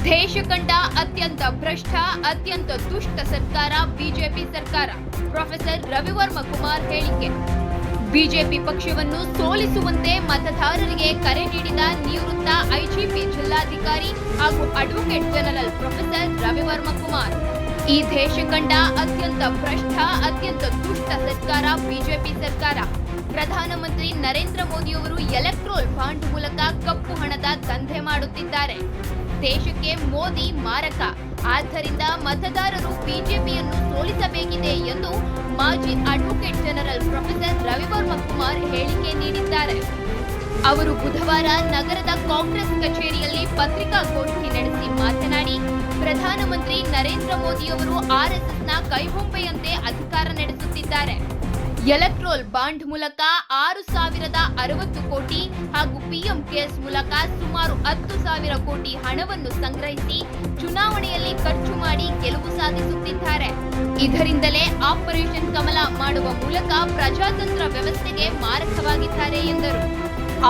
ದೇಶ ಕಂಡ ಅತ್ಯಂತ ಭ್ರಷ್ಟ ಅತ್ಯಂತ ದುಷ್ಟ ಸರ್ಕಾರ ಬಿಜೆಪಿ ಸರ್ಕಾರ. ಪ್ರೊಫೆಸರ್ ರವಿವರ್ಮ ಕುಮಾರ್ ಹೇಳಿಕೆ. ಬಿಜೆಪಿ ಪಕ್ಷವನ್ನು ಸೋಲಿಸುವಂತೆ ಮತದಾರರಿಗೆ ಕರೆ ನೀಡಿದ ನಿವೃತ್ತ ಐಜಿಪಿ ಜಿಲ್ಲಾಧಿಕಾರಿ ಹಾಗೂ advocate general professor Ravivarma Kumar. ಈ ದೇಶ ಕಂಡ ಅತ್ಯಂತ ಭ್ರಷ್ಟ ಅತ್ಯಂತ ದುಷ್ಟ ಸರ್ಕಾರ ಬಿಜೆಪಿ ಸರ್ಕಾರ. ಪ್ರಧಾನಮಂತ್ರಿ ನರೇಂದ್ರ ಮೋದಿಯವರು ಎಲೆಕ್ಟ್ರೋಲ್ ಬಾಂಡ್ ಮೂಲಕ ಕಪ್ಪು ಹಣದ ದಂಧೆ ಮಾಡುತ್ತಿದ್ದಾರೆ. ದೇಶಕ್ಕೆ ಮೋದಿ ಮಾರಕ. ಆದ್ದರಿಂದ ಮತದಾರರು ಬಿಜೆಪಿಯನ್ನು ಸೋಲಿಸಬೇಕಿದೆ ಎಂದು ಮಾಜಿ advocate general professor Ravivarma Kumar ಹೇಳಿಕೆ ನೀಡಿದ್ದಾರೆ. ಅವರು ಬುಧವಾರ ನಗರದ ಕಾಂಗ್ರೆಸ್ ಕಚೇರಿಯಲ್ಲಿ ಪತ್ರಿಕಾಗೋಷ್ಠಿ ನಡೆಸಿ ಮಾತನಾಡಿ, ಪ್ರಧಾನಮಂತ್ರಿ ನರೇಂದ್ರ ಮೋದಿಯವರು ಆರ್ಎಸ್ಎಸ್ನ ಕೈಬೊಂಬೆಯಂತೆ ಅಧಿಕಾರ ನಡೆಸುತ್ತಿದ್ದಾರೆ. ಎಲೆಕ್ಟ್ರೋಲ್ ಬಾಂಡ್ ಮೂಲಕ 6,060 ಕೋಟಿ ಹಾಗೂ ಪಿಎಂ ಕೇರ್ಸ್ ಮೂಲಕ ಸುಮಾರು 10,000 ಕೋಟಿ ಹಣವನ್ನು ಸಂಗ್ರಹಿಸಿ ಚುನಾವಣೆಯಲ್ಲಿ ಖರ್ಚು ಮಾಡಿ ಗೆಲುವು ಸಾಧಿಸುತ್ತಿದ್ದಾರೆ. ಇದರಿಂದಲೇ ಆಪರೇಷನ್ ಕಮಲ ಮಾಡುವ ಮೂಲಕ ಪ್ರಜಾತಂತ್ರ ವ್ಯವಸ್ಥೆಗೆ ಮಾರಕವಾಗಿದ್ದಾರೆ ಎಂದರು.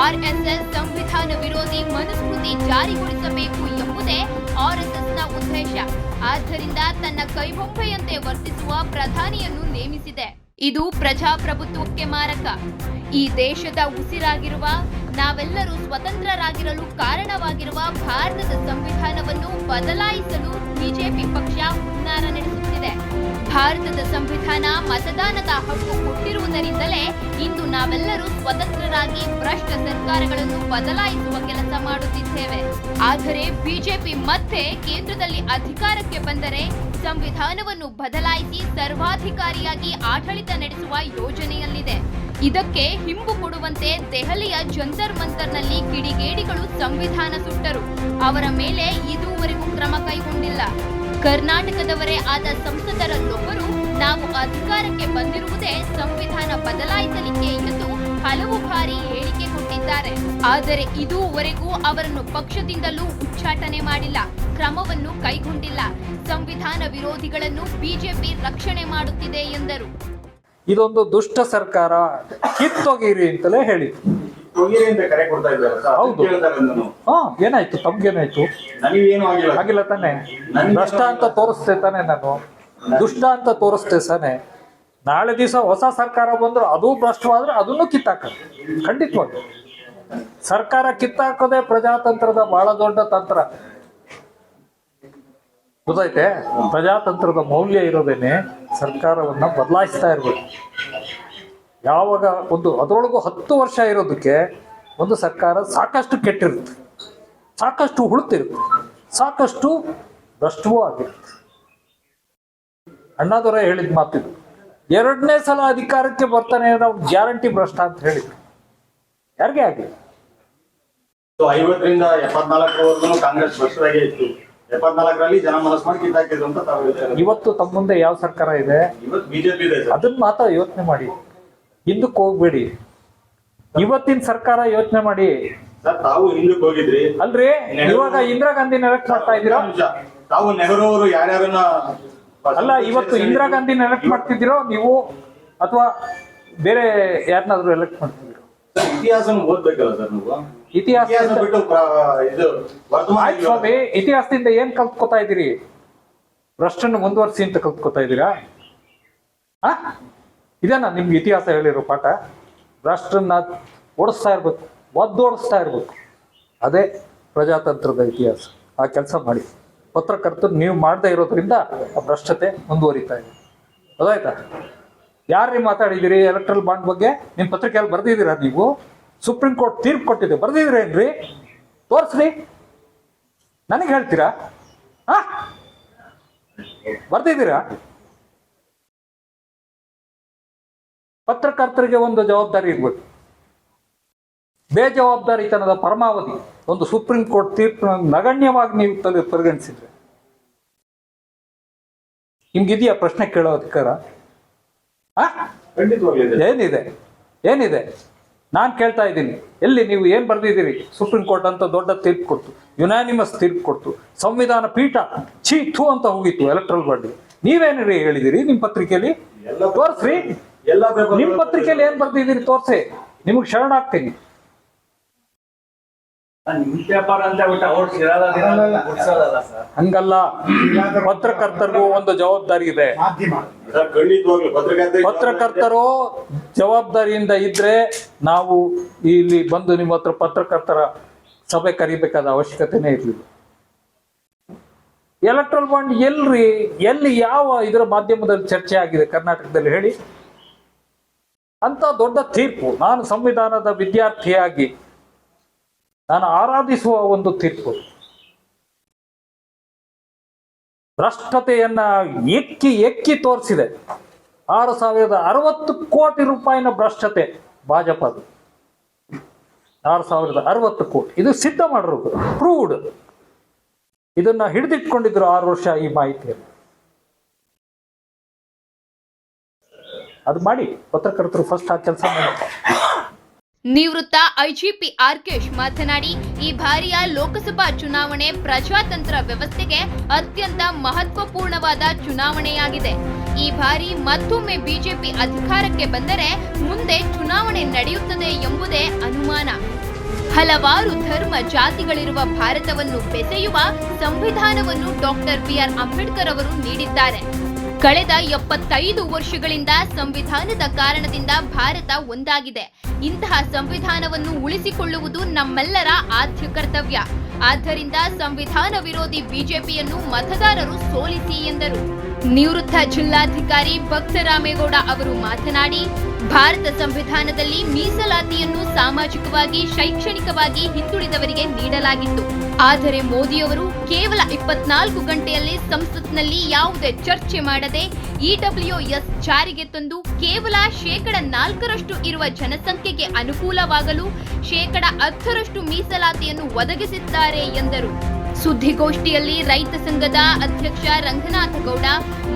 ಆರ್ಎಸ್ಎಸ್ ಸಂವಿಧಾನ ವಿರೋಧಿ ಮನುಸ್ಮೃತಿ ಜಾರಿಗೊಳಿಸಬೇಕು ಎಂಬುದೇ ಆರ್ಎಸ್ಎಸ್ನ ಉದ್ದೇಶ. ಆದ್ದರಿಂದ ತನ್ನ ಕೈಬೊಂಬೆಯಂತೆ ವರ್ತಿಸುವ ಪ್ರಧಾನಿಯನ್ನು ನೇಮಿಸಿದೆ. ಇದು ಪ್ರಜಾಪ್ರಭುತ್ವಕ್ಕೆ ಮಾರಕ. ಈ ದೇಶದ ಉಸಿರಾಗಿರುವ, ನಾವೆಲ್ಲರೂ ಸ್ವತಂತ್ರರಾಗಿರಲು ಕಾರಣವಾಗಿರುವ ಭಾರತದ ಸಂವಿಧಾನವನ್ನು ಬದಲಾಯಿಸಲು ಬಿಜೆಪಿ ಪಕ್ಷ ಹುನ್ನಾರ ನಡೆಸುತ್ತಿದೆ. ಭಾರತದ ಸಂವಿಧಾನ ಮತದಾನದ ಹಕ್ಕು ಕೊಟ್ಟಿರುವುದರಿಂದಲೇ ಇಂದು ನಾವೆಲ್ಲರೂ ಸ್ವತಂತ್ರರಾಗಿ ಭ್ರಷ್ಟ ಸರ್ಕಾರಗಳನ್ನು ಬದಲಾಯಿಸುವ ಕೆಲಸ ಮಾಡುತ್ತಿದ್ದೇವೆ. ಆದರೆ ಬಿಜೆಪಿ ಮತ್ತೆ ಕೇಂದ್ರದಲ್ಲಿ ಅಧಿಕಾರಕ್ಕೆ ಬಂದರೆ ಸಂವಿಧಾನವನ್ನು ಬದಲಾಯಿಸಿ ಸರ್ವಾಧಿಕಾರಿಯಾಗಿ ಆಡಳಿತ ನಡೆಸುವ ಯೋಜನೆಯಲ್ಲಿದೆ. ಇದಕ್ಕೆ ಹಿಂಬು ಕೊಡುವಂತೆ ದೆಹಲಿಯ ಜಂತರ್ ಮಂತರ್ನಲ್ಲಿ ಕಿಡಿಗೇಡಿಗಳು ಸಂವಿಧಾನ ಸುಟ್ಟರು. ಅವರ ಮೇಲೆ ಇದುವರೆಗೂ ಕ್ರಮ ಕೈಗೊಂಡಿಲ್ಲ. ಕರ್ನಾಟಕದವರೇ ಆದ ಸಂಸದರಲ್ಲೊಬ್ಬರು ನಾವು ಅಧಿಕಾರಕ್ಕೆ ಬಂದಿರುವುದೇ ಸಂವಿಧಾನ ಬದಲಾಯಿಸಲಿಕ್ಕೆ ಎಂದು ಹಲವು ಬಾರಿ ಹೇಳಿಕೆ ಕೊಟ್ಟಿದ್ದಾರೆ. ಆದರೆ ಇದುವರೆಗೂ ಅವರನ್ನು ಪಕ್ಷದಿಂದಲೂ ಉಚ್ಚಾಟನೆ ಮಾಡಿಲ್ಲ, ಕ್ರಮವನ್ನು ಕೈಗೊಂಡಿಲ್ಲ. ಸಂವಿಧಾನ ವಿರೋಧಿಗಳನ್ನು ಬಿಜೆಪಿ ರಕ್ಷಣೆ ಮಾಡುತ್ತಿದೆ ಎಂದರು. ಇದೊಂದು ದುಷ್ಟ ಸರ್ಕಾರ, ಕಿತ್ತೊಗಿರಿ ಅಂತಲೇ ಹೇಳಿ. ಹೌದು. ಏನಾಯ್ತು? ತಮ್ಗೇನಾಯ್ತು? ಆಗಿಲ್ಲ ತಾನೆ. ಭ್ರಷ್ಟ ಅಂತ ತೋರಿಸ್ತೆ ತಾನೆ, ನಾನು ದುಷ್ಟ ಅಂತ ತೋರಿಸ್ತೆ ತಾನೆ. ನಾಳೆ ದಿವಸ ಹೊಸ ಸರ್ಕಾರ ಬಂದ್ರು ಅದು ಭ್ರಷ್ಟವಾದ್ರೆ ಅದನ್ನು ಕಿತ್ತಾಕ. ಖಂಡಿತವಾಗಿ ಸರ್ಕಾರ ಕಿತ್ತಾಕೋದೇ ಪ್ರಜಾತಂತ್ರದ ಬಹಳ ದೊಡ್ಡ ತಂತ್ರ. ಗೊತ್ತೈತೆ? ಪ್ರಜಾತಂತ್ರದ ಮೌಲ್ಯ ಇರೋದೇನೆ ಸರ್ಕಾರವನ್ನ ಬದಲಾಯಿಸ್ತಾ ಇರ್ಬೇಕು. ಯಾವಾಗ ಅದರೊಳಗೂ 10 ವರ್ಷ ಇರೋದಕ್ಕೆ ಒಂದು ಸರ್ಕಾರ ಸಾಕಷ್ಟು ಕೆಟ್ಟಿರುತ್ತೆ, ಸಾಕಷ್ಟು ಹುಳುತ್ತಿರುತ್ತೆ, ಸಾಕಷ್ಟು ಭ್ರಷ್ಟವೂ ಆಗಿರುತ್ತೆ. ಅಣ್ಣಾದವರೇ ಹೇಳಿದ ಮಾತಿದು. 2ನೇ ಸಲ ಅಧಿಕಾರಕ್ಕೆ ಬರ್ತಾನೆ ನಾವು ಗ್ಯಾರಂಟಿ ಭ್ರಷ್ಟ ಅಂತ ಹೇಳಿದ್ರು. ಯಾರಿಗೆ ಆಗಲಿ? 50ರಿಂದ 74ರವರೆಗೂ ಕಾಂಗ್ರೆಸ್ ಭ್ರಷ್ಟರಾಗೇ ಇತ್ತು. 74ರಲ್ಲಿ ಜನ ಮನಸ್ಸು ಮಾಡಿ ಕಿತ್ತಾಕಿದ್ರು ಅಂತ ತಾವು ಹೇಳ್ತಾರೆ. ಇವತ್ತು ತಮ್ಮ ಮುಂದೆ ಯಾವ ಸರ್ಕಾರ ಇದೆ? ಇವತ್ತು ಬಿಜೆಪಿ ಇದೆ. ಅದನ್ನ ಮಾತ್ರ ಯೋಚನೆ ಮಾಡಿ, ಹಿಂದಕ್ಕೆ ಹೋಗ್ಬೇಡಿ. ಇವತ್ತಿನ ಸರ್ಕಾರ ಯೋಚನೆ ಮಾಡಿ. ಸರ್, ತಾವು ಹಿಂದಕ್ಕೆ ಹೋಗಿದ್ರಿ ಅಲ್ರಿ. ಇವಾಗ ಇಂದಿರಾ ಗಾಂಧಿನ ಎಲೆಕ್ಟ್ ಮಾಡ್ತಾ ಇದ್ದೀರಾ? ತಾವು ನೆಹರು ಅವರು ಯಾರ್ಯಾರನ್ನ ಅಲ್ಲ, ಇವತ್ತು ಇಂದಿರಾ ಗಾಂಧಿನ ಎಲೆಕ್ಟ್ ಮಾಡ್ತಿದ್ದೀರೋ ನೀವು, ಅಥವಾ ಬೇರೆ ಯಾರನ್ನಾದ್ರೂ ಎಲೆಕ್ಟ್ ಮಾಡ್ತಿದ್ದೀರೋ? ಇತಿಹಾಸ ಓದ್ಬೇಕಲ್ಲ ಸರ್ ನೀವು. ಇತಿಹಾಸ ಬಿಟ್ಟು ಸ್ವಾಮಿ, ಇತಿಹಾಸದಿಂದ ಏನ್ ಕಲ್ತ್ಕೋತಾ ಇದ್ದೀರಿ? ಭ್ರಷ್ಟನ್ನು ಮುಂದುವರಿಸಿ ಅಂತ ಕಲ್ತ್ಕೋತಾ ಇದ್ದೀರಾ? ಇದೇನಾ ನಿಮ್ಗೆ ಇತಿಹಾಸ ಹೇಳಿರೋ ಪಾಠ? ಭ್ರಷ್ಟನ್ನ ಓಡಿಸ್ತಾ ಇರ್ಬೇಕು, ಒದ್ದೋಡಿಸ್ತಾ ಇರ್ಬೇಕು. ಅದೇ ಪ್ರಜಾತಂತ್ರದ ಇತಿಹಾಸ. ಆ ಕೆಲಸ ಮಾಡಿ. ಪತ್ರಕರ್ತರು ನೀವು ಮಾಡದೇ ಇರೋದ್ರಿಂದ ಆ ಭ್ರಷ್ಟತೆ ಮುಂದುವರಿತಾ ಇದೆ. ಗೊತ್ತಾಯ್ತಾ? ಯಾರ್ರೀ ಮಾತಾಡಿದಿರಿ ಎಲೆಕ್ಟ್ರಲ್ ಬಾಂಡ್ ಬಗ್ಗೆ? ನಿಮ್ಮ ಪತ್ರಿಕೆಯಲ್ಲಿ ಬರ್ದಿದ್ದೀರಾ? ನೀವು ಸುಪ್ರೀಂ ಕೋರ್ಟ್ ತೀರ್ಪು ಕೊಟ್ಟಿದೆ, ಬರ್ದಿದ್ರೇನ್ರಿ? ತೋರಿಸ್ರಿ, ನನಗೆ ಹೇಳ್ತೀರಾ? ಬರ್ದಿದ್ದೀರಾ? ಪತ್ರಕರ್ತರಿಗೆ ಒಂದು ಜವಾಬ್ದಾರಿ ಇರ್ಬೇಕು. ಬೇಜವಾಬ್ದಾರಿತನದ ಪರಮಾವಧಿ ಒಂದು ಸುಪ್ರೀಂ ಕೋರ್ಟ್ ತೀರ್ಪು ನಗಣ್ಯವಾಗಿ ನೀವು ಪರಿಗಣಿಸಿದ್ರೆ ನಿಮ್ಗಿದೆಯಾ ಪ್ರಶ್ನೆ ಕೇಳೋ ಅಧಿಕಾರ? ಏನಿದೆ? ನಾನು ಕೇಳ್ತಾ ಇದ್ದೀನಿ, ಎಲ್ಲಿ ನೀವು ಏನ್ ಬರ್ದಿದ್ದೀರಿ? ಸುಪ್ರೀಂ ಕೋರ್ಟ್ ಅಂತ ದೊಡ್ಡ ತೀರ್ಪು ಕೊಡ್ತು, ಯುನಾನಿಮಸ್ ತೀರ್ಪು ಕೊಡ್ತು, ಸಂವಿಧಾನ ಪೀಠ ಥೂ ಅಂತ ಹೋಗಿತ್ತು ಎಲೆಕ್ಟ್ರಲ್ ಬಾಂಡ್. ನೀವೇನ್ರಿ ಹೇಳಿದಿರಿ ನಿಮ್ ಪತ್ರಿಕೆಯಲ್ಲಿ? ತೋರಿಸ್ರಿ. ನಿಮ್ ಪತ್ರಿಕೆಯಲ್ಲಿ ಏನ್ ಬರ್ದಿದ್ದೀರಿ ತೋರ್ಸಿ, ನಿಮಗ್ ಶರಣಾಗ್ತೀನಿ. ನ್ಯೂಸ್ ಪೇಪರ್ ಅಂತ ಬಿಟ್ಟು ಅವ್ರು ಬಿಡ್ಸೋದಲ್ಲ ಸರ್. ಹಂಗಲ್ಲ, ಪತ್ರಕರ್ತರಿಗೂ ಒಂದು ಜವಾಬ್ದಾರಿ ಇದೆ. ಸರ್ ಖಂಡಿತವಾಗ್ಲು ಪತ್ರಕರ್ತರು ಜವಾಬ್ದಾರಿಯಿಂದ ಇದ್ರೆ ನಾವು ಇಲ್ಲಿ ಬಂದು ನಿಮ್ಮ ಹತ್ರ ಪತ್ರಕರ್ತರ ಸಭೆ ಕರಿಬೇಕಾದ ಅವಶ್ಯಕತೆನೇ ಇರಲಿಲ್ಲ. ಎಲೆಕ್ಟ್ರಲ್ ಬಾಂಡ್ ಎಲ್ಲಿ ಯಾವ ಇದರ ಮಾಧ್ಯಮದಲ್ಲಿ ಚರ್ಚೆ ಆಗಿದೆ ಕರ್ನಾಟಕದಲ್ಲಿ ಹೇಳಿ? ಅಂತ ದೊಡ್ಡ ತೀರ್ಪು, ನಾನು ಸಂವಿಧಾನದ ವಿದ್ಯಾರ್ಥಿಯಾಗಿ ನಾನು ಆರಾಧಿಸುವ ಒಂದು ತೀರ್ಪು. ಭ್ರಷ್ಟತೆಯನ್ನ ಎಕ್ಕಿ ತೋರಿಸಿದೆ. 6,060 ಕೋಟಿ ರೂಪಾಯಿನ ಭ್ರಷ್ಟತೆ ಭಾಜಪದು. 6,060 ಕೋಟಿ, ಇದು ಸಿದ್ಧ ಮಾಡಿರೋದು, ಪ್ರೂವ್ಡ್. ಇದನ್ನ ಹಿಡಿದಿಟ್ಕೊಂಡಿದ್ರು 6 ವರ್ಷ ಈ ಮಾಹಿತಿಯನ್ನು. ಅದು ಮಾಡಿ, ಪತ್ರಕರ್ತರು ಫಸ್ಟ್ ಆ ಕೆಲಸ ಮಾಡಿ. ನಿವೃತ್ತ ಐಜಿಪಿ ಆರ್ಕೇಶ್ ಮಾತನಾಡಿ, ಈ ಬಾರಿಯ ಲೋಕಸಭಾ ಚುನಾವಣೆ ಪ್ರಜಾತಂತ್ರ ವ್ಯವಸ್ಥೆಗೆ ಅತ್ಯಂತ ಮಹತ್ವಪೂರ್ಣವಾದ ಚುನಾವಣೆಯಾಗಿದೆ. ಈ ಬಾರಿ ಮತ್ತೊಮ್ಮೆ ಬಿಜೆಪಿ ಅಧಿಕಾರಕ್ಕೆ ಬಂದರೆ ಮುಂದೆ ಚುನಾವಣೆ ನಡೆಯುತ್ತದೆ ಎಂಬುದೇ ಅನುಮಾನ. ಹಲವಾರು ಧರ್ಮ ಜಾತಿಗಳಿರುವ ಭಾರತವನ್ನು ಬೆಸೆಯುವ ಸಂವಿಧಾನವನ್ನು ಡಾಕ್ಟರ್ BR ಅಂಬೇಡ್ಕರ್ ಅವರು ನೀಡಿದ್ದಾರೆ. ಕಳೆದ 75 ವರ್ಷಗಳಿಂದ ಸಂವಿಧಾನದ ಕಾರಣದಿಂದ ಭಾರತ ಒಂದಾಗಿದೆ. ಇಂತಹ ಸಂವಿಧಾನವನ್ನು ಉಳಿಸಿಕೊಳ್ಳುವುದು ನಮ್ಮೆಲ್ಲರ ಆದ್ಯ ಕರ್ತವ್ಯ. ಆದ್ದರಿಂದ ಸಂವಿಧಾನ ವಿರೋಧಿ ಬಿಜೆಪಿಯನ್ನು ಮತದಾರರು ಸೋಲಿಸಿ ಎಂದರು. ನಿವೃತ್ತ ಜಿಲ್ಲಾಧಿಕಾರಿ ಭಕ್ತರಾಮೇಗೌಡ ಅವರು ಮಾತನಾಡಿ, ಭಾರತ ಸಂವಿಧಾನದಲ್ಲಿ ಮೀಸಲಾತಿಯನ್ನು ಸಾಮಾಜಿಕವಾಗಿ, ಶೈಕ್ಷಣಿಕವಾಗಿ ಹಿಂದುಳಿದವರಿಗೆ ನೀಡಲಾಗಿತ್ತು. ಆದರೆ ಮೋದಿಯವರು ಕೇವಲ 24 ಗಂಟೆಯಲ್ಲಿ ಸಂಸತ್ನಲ್ಲಿ ಯಾವುದೇ ಚರ್ಚೆ ಮಾಡದೆ EWS ಜಾರಿಗೆ ತಂದು ಕೇವಲ 4% ಇರುವ ಜನಸಂಖ್ಯೆಗೆ ಅನುಕೂಲವಾಗಲು 10% ಮೀಸಲಾತಿಯನ್ನು ಒದಗಿಸಿದ್ದಾರೆ ಎಂದರು. ಸುದ್ದಿಗೋಷ್ಠಿಯಲ್ಲಿ ರೈತ ಸಂಘದ ಅಧ್ಯಕ್ಷ ರಂಗನಾಥಗೌಡ,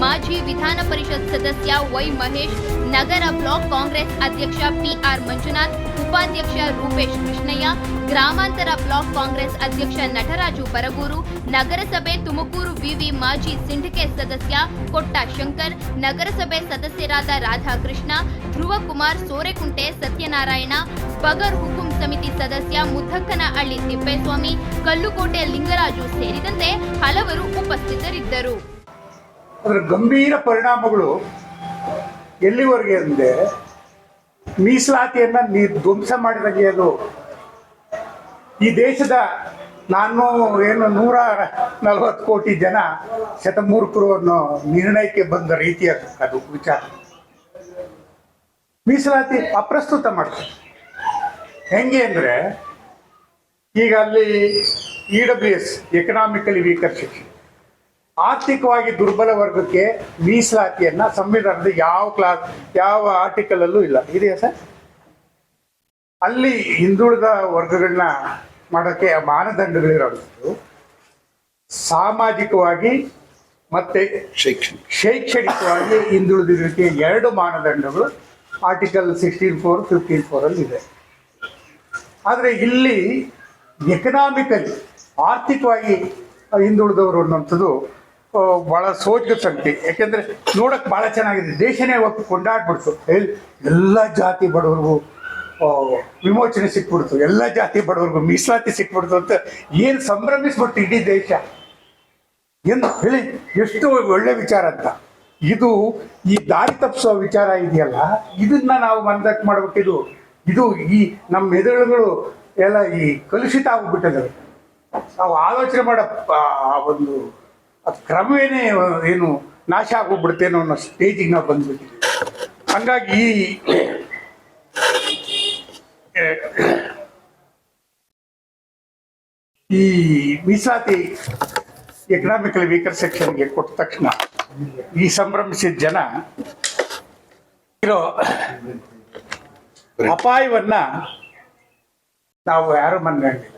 ಮಾಜಿ ವಿಧಾನ ಪರಿಷತ್ ಸದಸ್ಯ ವೈ ಮಹೇಶ್, ನಗರ ಬ್ಲಾಕ್ ಕಾಂಗ್ರೆಸ್ ಅಧ್ಯಕ್ಷ PR ಮಂಜುನಾಥ್, ಉಪಾಧ್ಯಕ್ಷ ರೂಪೇಶ್ ಕೃಷ್ಣಯ್ಯ, ಗ್ರಾಮಾಂತರ ಬ್ಲಾಕ್ ಕಾಂಗ್ರೆಸ್ ಅಧ್ಯಕ್ಷ ನಟರಾಜು ಬರಗೂರು, ನಗರಸಭೆ ತುಮಕೂರು ವಿವಿ ಮಾಜಿ ಸಿಂಡಿಕೇಟ್ ಸದಸ್ಯ ಕೊಟ್ಟ ಶಂಕರ್, ನಗರಸಭೆ ಸದಸ್ಯರಾದ ರಾಧಾಕೃಷ್ಣ, ಧ್ರುವಕುಮಾರ್ ಸೋರೆಕುಂಟೆ, ಸತ್ಯನಾರಾಯಣ, ಬಗರ್ ಹುಕುಂ ಸಮಿತಿ ಸದಸ್ಯ ಮುದ್ದಕ್ಕನಹಳ್ಳಿ ತಿಪ್ಪೇಸ್ವಾಮಿ, ಕಲ್ಲುಕೋಟೆ ಲಿಂಗರಾಜು ಸೇರಿದಂತೆ ಹಲವರು ಉಪಸ್ಥಿತರಿದ್ದರು. ಅದರ ಗಂಭೀರ ಪರಿಣಾಮಗಳು ಎಲ್ಲಿವರೆಗೆ ಅಂದರೆ ಮೀಸಲಾತಿಯನ್ನ ಧ್ವಂಸ ಮಾಡಿದಾಗೆ ಅದು ಈ ದೇಶದ 140 ಕೋಟಿ ಜನ ಶತಮೂರ್ಖರು ಅನ್ನೋ ನಿರ್ಣಯಕ್ಕೆ ಬಂದ ರೀತಿಯ ಅದು ವಿಚಾರ. ಮೀಸಲಾತಿ ಅಪ್ರಸ್ತುತ ಮಾಡ್ತಾರೆ. ಹೆಂಗೆ ಅಂದರೆ ಈಗ ಅಲ್ಲಿ EWS ಎಕನಾಮಿಕಲಿ ವೀಕರ್ ಸೆಕ್ಷನ್, ಆರ್ಥಿಕವಾಗಿ ದುರ್ಬಲ ವರ್ಗಕ್ಕೆ ಮೀಸಲಾತಿಯನ್ನ ಸಂವಿಧಾನದ ಯಾವ ಆರ್ಟಿಕಲ್ ಅಲ್ಲೂ ಇಲ್ಲ. ಇದೆಯಾ ಸರ್? ಅಲ್ಲಿ ಹಿಂದುಳಿದ ವರ್ಗಗಳನ್ನ ಮಾಡೋಕ್ಕೆ ಮಾನದಂಡಗಳಿರೋದು ಸಾಮಾಜಿಕವಾಗಿ ಮತ್ತೆ ಶೈಕ್ಷಣಿಕವಾಗಿ ಹಿಂದುಳಿದಿರೋಕ್ಕೆ 2 ಮಾನದಂಡಗಳು ಆರ್ಟಿಕಲ್ 16(4), 15(4) ಅಲ್ಲಿ ಇದೆ. ಆದರೆ ಇಲ್ಲಿ ಎಕನಾಮಿಕಲಿ ಆರ್ಥಿಕವಾಗಿ ಹಿಂದುಳಿದವರು ಅನ್ನೋಂಥದ್ದು ಭಾಳ ಸೋಜಿಗ ಸಂಗತಿ. ಯಾಕೆಂದರೆ ನೋಡೋಕ್ಕೆ ಭಾಳ ಚೆನ್ನಾಗಿದೆ. ದೇಶನೇ ಇವತ್ತು ಕೊಂಡಾಡ್ಬಿಡ್ತು, ಎಲ್ಲ ಜಾತಿ ಬಡವ್ರಿಗೂ ವಿಮೋಚನೆ ಸಿಕ್ಬಿಡ್ತು, ಎಲ್ಲ ಜಾತಿ ಬಡವ್ರಿಗೂ ಮೀಸಲಾತಿ ಸಿಕ್ಬಿಡ್ತು ಅಂತ ಏನು ಸಂಭ್ರಮಿಸ್ಬಿಡ್ತು ಇಡೀ ದೇಶ. ಏನು ಹೇಳಿ, ಎಷ್ಟು ಒಳ್ಳೆ ವಿಚಾರ ಅಂತ. ಇದು ಈ ದಾರಿ ತಪ್ಪಿಸೋ ವಿಚಾರ ಇದೆಯಲ್ಲ, ಇದನ್ನ ನಾವು ಮನದಟ್ಟು ಮಾಡ್ಬಿಟ್ಟಿದ್ದು. ಇದು ಈ ನಮ್ಮ ಮೆದುಳುಗಳು ಎಲ್ಲ ಈ ಕಲುಷಿತ ಆಗ್ಬಿಟ್ಟಿದ್ದಾವೆ. ನಾವು ಆಲೋಚನೆ ಮಾಡೋ ಒಂದು ಕ್ರಮವೇನೇ ಏನು ನಾಶ ಆಗೋಗ್ಬಿಡ್ತೇನೋ ಅನ್ನೋ ಸ್ಟೇಜಿಗೆ ನಾವು ಬಂದ್ಬಿಟ್ಟಿದ್ದೀವಿ. ಹಂಗಾಗಿ ಈ ಮೀಸಲಾತಿ ಎಕನಾಮಿಕಲಿ ವೀಕರ್ ಸೆಕ್ಷನ್ಗೆ ಕೊಟ್ಟ ತಕ್ಷಣ ಈ ಸಂಭ್ರಮಿಸಿದ ಜನ ಇರೋ ಅಪಾಯವನ್ನ ನಾವು ಯಾರು ಮನಗಂಡಿಲ್ಲ.